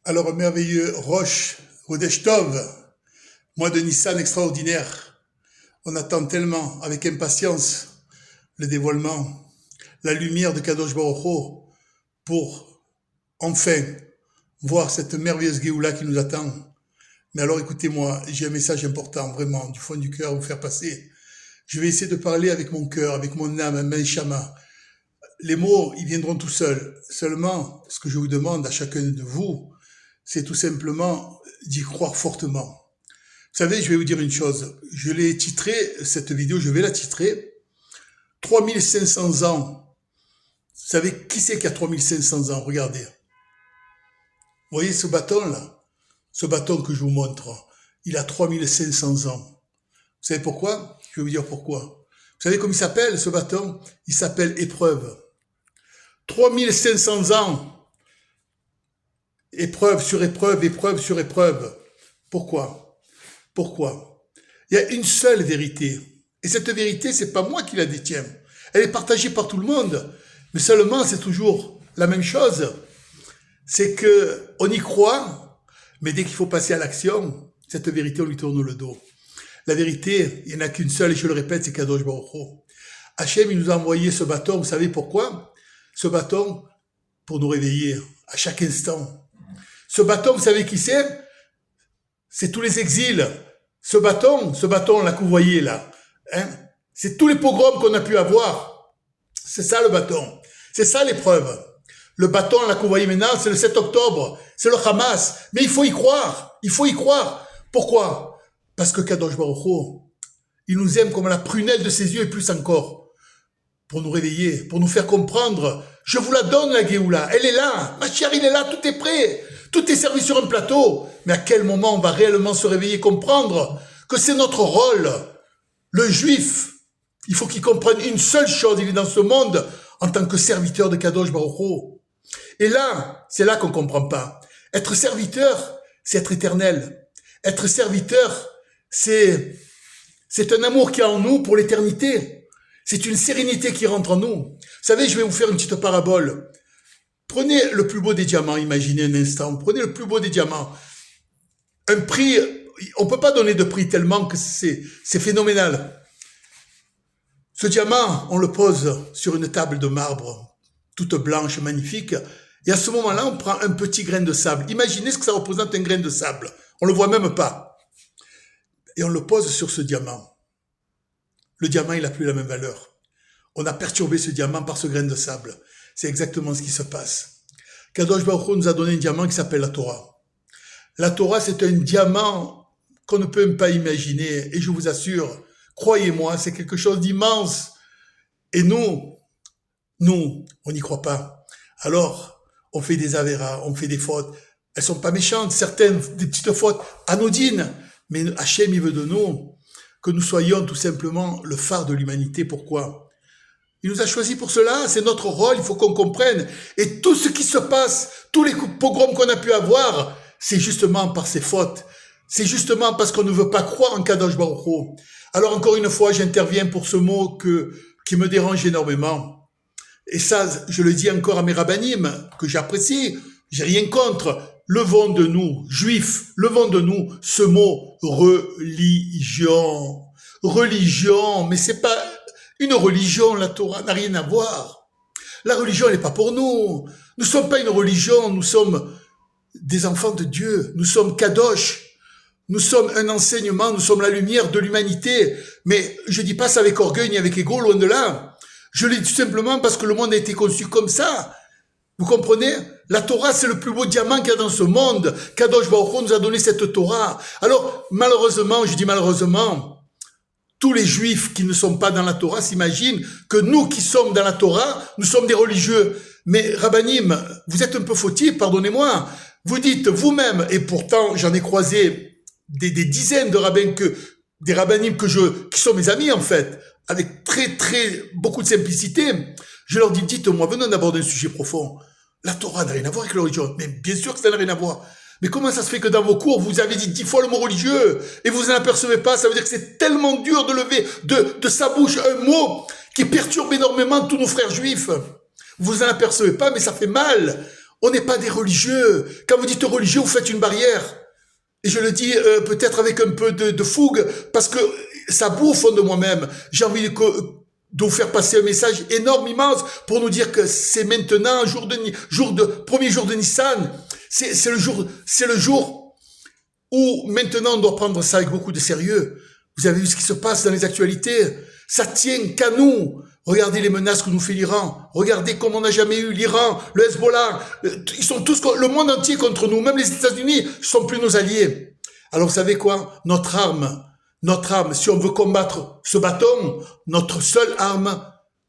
Alors, un merveilleux Rosh Chodesh Tov, mois de Nissan extraordinaire. On attend tellement, avec impatience, le dévoilement, la lumière de Kadosh Baruch Hu pour enfin voir cette merveilleuse Géoula qui nous attend. Mais alors écoutez-moi, j'ai un message important, vraiment, du fond du cœur à vous faire passer. Je vais essayer de parler avec mon cœur, avec mon âme, un benchama. Les mots, ils viendront tout seuls. Seulement, ce que je vous demande à chacun de vous, c'est tout simplement d'y croire fortement. Vous savez, je vais vous dire une chose. Je l'ai titré, cette vidéo, je vais la titrer 3500 ans. Vous savez, qui c'est qui a 3500 ans? Regardez. Vous voyez ce bâton-là? Ce bâton que je vous montre, il a 3500 ans. Vous savez pourquoi? Je vais vous dire pourquoi. Vous savez comment il s'appelle, ce bâton? Il s'appelle épreuve. 3500 ans. Épreuve sur épreuve, épreuve sur épreuve. Pourquoi? Pourquoi? Il y a une seule vérité. Et cette vérité, c'est pas moi qui la détiens. Elle est partagée par tout le monde. Mais seulement, c'est toujours la même chose. C'est que on y croit, mais dès qu'il faut passer à l'action, cette vérité, on lui tourne le dos. La vérité, il n'y en a qu'une seule, et je le répète, c'est Kadosh Baruch Hu. Hachem, il nous a envoyé ce bâton, vous savez pourquoi? Ce bâton, pour nous réveiller à chaque instant. Ce bâton, vous savez qui c'est? C'est tous les exils. Ce bâton là que vous voyez là, hein, c'est tous les pogroms qu'on a pu avoir. C'est ça le bâton. C'est ça l'épreuve. Le bâton là que vous voyez maintenant, c'est le 7 octobre. C'est le Hamas. Mais il faut y croire. Il faut y croire. Pourquoi? Parce que Kadosh Baruch Hu, il nous aime comme la prunelle de ses yeux et plus encore. Pour nous réveiller, pour nous faire comprendre. Je vous la donne la Géoula. Elle est là. Ma chère, il est là. Tout est prêt. Tout est servi sur un plateau. Mais à quel moment on va réellement se réveiller, comprendre que c'est notre rôle? Le juif, il faut qu'il comprenne une seule chose. Il est dans ce monde en tant que serviteur de Kadosh Baruch Hu. Et là, c'est là qu'on ne comprend pas. Être serviteur, c'est être éternel. Être serviteur, c'est un amour qui est en nous pour l'éternité. C'est une sérénité qui rentre en nous. Vous savez, je vais vous faire une petite parabole. Prenez le plus beau des diamants, imaginez un instant. Prenez le plus beau des diamants. Un prix, on ne peut pas donner de prix tellement que c'est phénoménal. Ce diamant, on le pose sur une table de marbre, toute blanche, magnifique. Et à ce moment-là, on prend un petit grain de sable. Imaginez ce que ça représente un grain de sable. On ne le voit même pas. Et on le pose sur ce diamant. Le diamant, il n'a plus la même valeur. On a perturbé ce diamant par ce grain de sable. C'est exactement ce qui se passe. Kadosh Baruch Hu nous a donné un diamant qui s'appelle la Torah. La Torah, c'est un diamant qu'on ne peut même pas imaginer. Et je vous assure, croyez-moi, c'est quelque chose d'immense. Et nous, on n'y croit pas. Alors, on fait des avéras, on fait des fautes. Elles sont pas méchantes, certaines, des petites fautes anodines. Mais Hachem, il veut de nous que nous soyons tout simplement le phare de l'humanité. Pourquoi? Il nous a choisis pour cela, c'est notre rôle, il faut qu'on comprenne. Et tout ce qui se passe, tous les pogroms qu'on a pu avoir, c'est justement par ces fautes. C'est justement parce qu'on ne veut pas croire en Kadosh Baruch Hu. Alors encore une fois, j'interviens pour ce mot qui me dérange énormément. Et ça, je le dis encore à mes rabbinim, que j'apprécie, j'ai rien contre. Levons de nous, juifs, levons de nous ce mot religion. Religion, mais c'est pas une religion, la Torah n'a rien à voir. La religion, elle n'est pas pour nous. Nous ne sommes pas une religion, nous sommes des enfants de Dieu. Nous sommes Kadosh. Nous sommes un enseignement, nous sommes la lumière de l'humanité. Mais je dis pas ça avec orgueil ni avec ego, loin de là. Je le dis tout simplement parce que le monde a été conçu comme ça. Vous comprenez? La Torah, c'est le plus beau diamant qu'il y a dans ce monde. Kadosh Baruch Hu nous a donné cette Torah. Alors, malheureusement, je dis malheureusement, tous les juifs qui ne sont pas dans la Torah s'imaginent que nous qui sommes dans la Torah, nous sommes des religieux. Mais rabbinim, vous êtes un peu fautifs, pardonnez-moi. Vous dites vous-même, et pourtant j'en ai croisé des dizaines de rabbins des rabbinim qui sont mes amis en fait, avec très beaucoup de simplicité. Je leur dis, dites-moi, venons d'aborder un sujet profond. La Torah n'a rien à voir avec la religion. Mais bien sûr que ça n'a rien à voir. Mais comment ça se fait que dans vos cours, vous avez dit 10 fois le mot religieux et vous n'en apercevez pas? Ça veut dire que c'est tellement dur de lever de sa bouche un mot qui perturbe énormément tous nos frères juifs. Vous en apercevez pas, mais ça fait mal. On n'est pas des religieux. Quand vous dites religieux, vous faites une barrière. Et je le dis peut-être avec un peu de fougue, parce que ça boue au fond de moi-même. J'ai envie de vous faire passer un message énorme, immense, pour nous dire que c'est maintenant, premier jour de Nissan. C'est le jour où maintenant on doit prendre ça avec beaucoup de sérieux. Vous avez vu ce qui se passe dans les actualités. Ça tient qu'à nous. Regardez les menaces que nous fait l'Iran. Regardez comme on n'a jamais eu l'Iran, le Hezbollah. Ils sont tous, le monde entier contre nous. Même les États-Unis ne sont plus nos alliés. Alors vous savez quoi? Notre arme, si on veut combattre ce bâton, notre seule arme,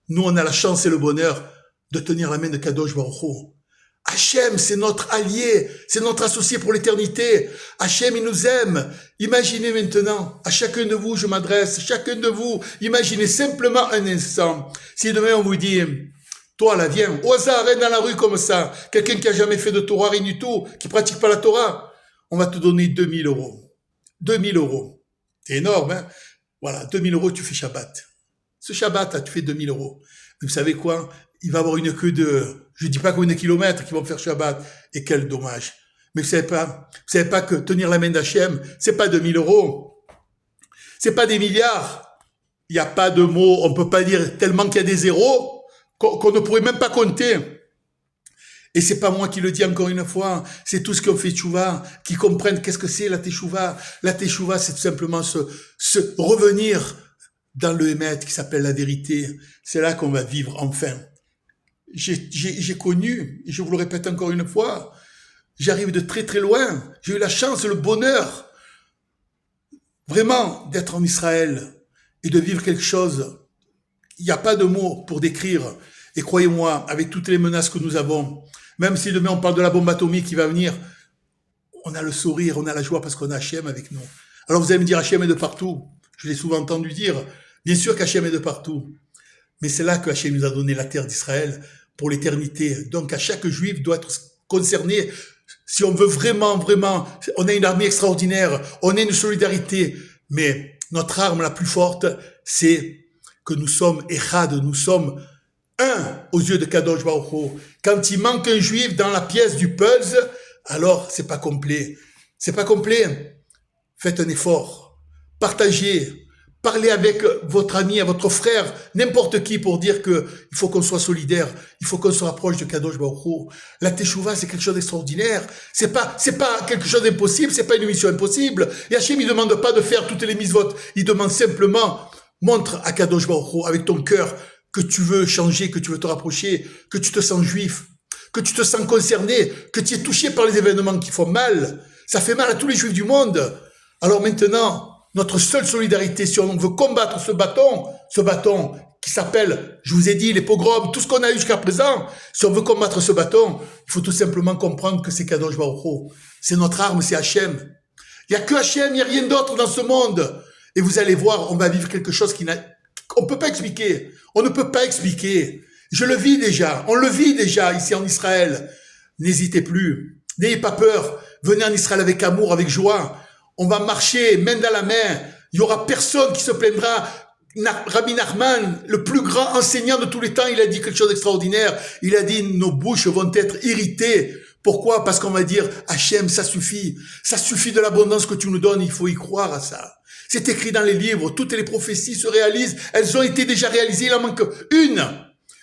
nous on a la chance et le bonheur de tenir la main de Kadosh Baruch Hu. Hachem, c'est notre allié, c'est notre associé pour l'éternité. Hachem, il nous aime. Imaginez maintenant, à chacun de vous, je m'adresse, chacun de vous, imaginez simplement un instant. Si demain on vous dit, toi là, viens, au hasard, dans la rue comme ça, quelqu'un qui a jamais fait de Torah, rien du tout, qui pratique pas la Torah, on va te donner 2000 euros. 2000 euros. C'est énorme, hein? Voilà, 2000 euros, tu fais Shabbat. Ce Shabbat, là, tu fais 2000 euros. Mais vous savez quoi? Il va avoir une queue de, je dis pas combien de kilomètres qui vont faire Shabbat. Et quel dommage. Mais vous savez pas que tenir la main d'Hachem, c'est pas 2000 euros. C'est pas des milliards. Il n'y a pas de mots, on peut pas dire tellement qu'il y a des zéros qu'on ne pourrait même pas compter. Et c'est pas moi qui le dis encore une fois, c'est tous qui ont fait tchouva, qui comprennent qu'est-ce que c'est la teshuva. La teshuva, c'est tout simplement se revenir dans le Hémet qui s'appelle la vérité. C'est là qu'on va vivre enfin. J'ai connu, et je vous le répète encore une fois, j'arrive de très très loin. J'ai eu la chance, le bonheur, vraiment, d'être en Israël et de vivre quelque chose. Il n'y a pas de mots pour décrire. Et croyez-moi, avec toutes les menaces que nous avons, même si demain on parle de la bombe atomique qui va venir, on a le sourire, on a la joie parce qu'on a Hachem avec nous. Alors vous allez me dire, Hachem est de partout. Je l'ai souvent entendu dire. Bien sûr qu'Hachem est de partout. Mais c'est là que Hachem nous a donné la terre d'Israël pour l'éternité. Donc à chaque juif doit être concerné. Si on veut vraiment, on a une armée extraordinaire, on a une solidarité. Mais notre arme la plus forte, c'est que nous sommes Echad, nous sommes un aux yeux de Kadosh Baruch Hu. Quand il manque un juif dans la pièce du puzzle, alors c'est pas complet. C'est pas complet. Faites un effort. Partagez. Parlez avec votre ami, votre frère, n'importe qui pour dire que il faut qu'on soit solidaire, il faut qu'on se rapproche de Kadosh Baruch Hu. La teshuva, c'est quelque chose d'extraordinaire. C'est pas quelque chose d'impossible, c'est pas une mission impossible. Et Hachem, il demande pas de faire toutes les mitzvot. Il demande simplement, montre à Kadosh Baruch Hu, avec ton cœur, que tu veux changer, que tu veux te rapprocher, que tu te sens juif, que tu te sens concerné, que tu es touché par les événements qui font mal. Ça fait mal à tous les juifs du monde. Alors maintenant, notre seule solidarité, si on veut combattre ce bâton qui s'appelle, je vous ai dit, les pogroms, tout ce qu'on a eu jusqu'à présent, si on veut combattre ce bâton, il faut tout simplement comprendre que c'est Kadosh Baruch Hu. C'est notre arme, c'est Hachem. Il n'y a que Hachem, il n'y a rien d'autre dans ce monde. Et vous allez voir, on va vivre quelque chose on peut pas expliquer. On ne peut pas expliquer. Je le vis déjà. On le vit déjà ici en Israël. N'hésitez plus. N'ayez pas peur. Venez en Israël avec amour, avec joie. On va marcher main dans la main. Il y aura personne qui se plaindra. Rabbi Nachman, le plus grand enseignant de tous les temps, il a dit quelque chose d'extraordinaire. Il a dit, nos bouches vont être irritées. Pourquoi? Parce qu'on va dire, Hachem, ça suffit. Ça suffit de l'abondance que tu nous donnes. Il faut y croire à ça. C'est écrit dans les livres. Toutes les prophéties se réalisent. Elles ont été déjà réalisées. Il en manque une.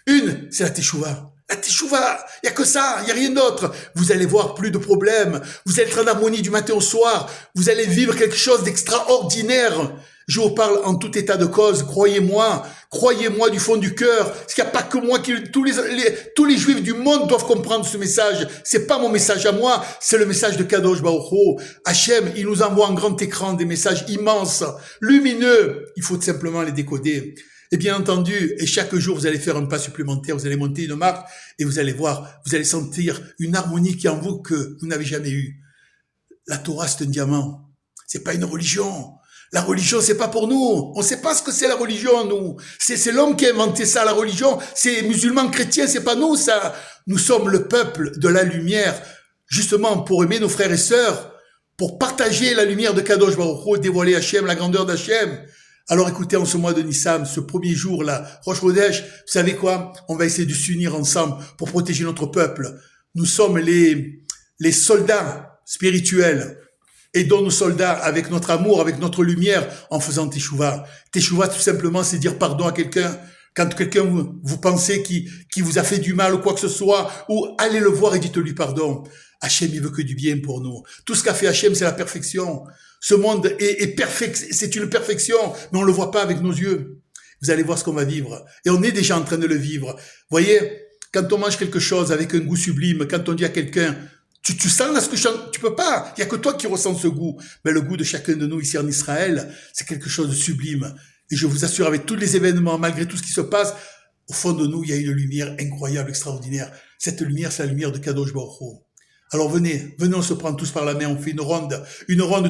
Une, c'est la teshuva. La teshuva, il y a que ça, il y a rien d'autre. Vous allez voir plus de problèmes. Vous allez être en harmonie du matin au soir. Vous allez vivre quelque chose d'extraordinaire. Je vous parle en tout état de cause. Croyez-moi du fond du cœur. Parce qu'il n'y a pas que moi tous les juifs du monde doivent comprendre ce message. C'est pas mon message à moi, c'est le message de Kadosh Baruch Hu. Hachem, il nous envoie en grand écran des messages immenses, lumineux. Il faut simplement les décoder. Et bien entendu, et chaque jour, vous allez faire un pas supplémentaire, vous allez monter une marque, et vous allez voir, vous allez sentir une harmonie qui est en vous que vous n'avez jamais eue. La Torah, c'est un diamant. C'est pas une religion. La religion, c'est pas pour nous. On sait pas ce que c'est la religion, nous. C'est l'homme qui a inventé ça, la religion. C'est musulmans, chrétiens, c'est pas nous, ça. Nous sommes le peuple de la lumière, justement, pour aimer nos frères et sœurs, pour partager la lumière de Kadosh Baruch Hu, dévoiler Hachem, la grandeur d'Hachem. Alors écoutez, en ce mois de Nissan, ce premier jour là, Rosh Chodesh, vous savez quoi? On va essayer de s'unir ensemble pour protéger notre peuple. nous sommes les soldats spirituels. Aidons nos soldats avec notre amour, avec notre lumière, en faisant Teshuvah. Teshuvah, tout simplement, c'est dire pardon à quelqu'un. Quand quelqu'un vous pensez qui vous a fait du mal ou quoi que ce soit, ou allez le voir et dites-lui pardon. Hachem, il veut que du bien pour nous. Tout ce qu'a fait Hachem, c'est la perfection. Ce monde est perfect, c'est une perfection, mais on le voit pas avec nos yeux. Vous allez voir ce qu'on va vivre. Et on est déjà en train de le vivre. Voyez, quand on mange quelque chose avec un goût sublime, quand on dit à quelqu'un, tu sens là ce que tu peux pas. Il y a que toi qui ressens ce goût. Mais le goût de chacun de nous ici en Israël, c'est quelque chose de sublime. Et je vous assure, avec tous les événements, malgré tout ce qui se passe, au fond de nous, il y a une lumière incroyable, extraordinaire. Cette lumière, c'est la lumière de Kadosh Baruch Hu. Alors venez, on se prend tous par la main, on fait une ronde,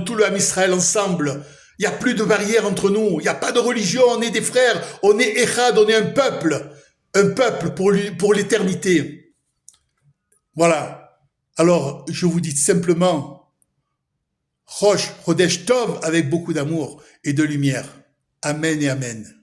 tout le Ham Israël ensemble. Il n'y a plus de barrière entre nous, il n'y a pas de religion, on est des frères, on est Echad, on est un peuple pour l'éternité. Voilà. Alors, je vous dis simplement, Rosh Chodesh Tov avec beaucoup d'amour et de lumière. Amen et Amen.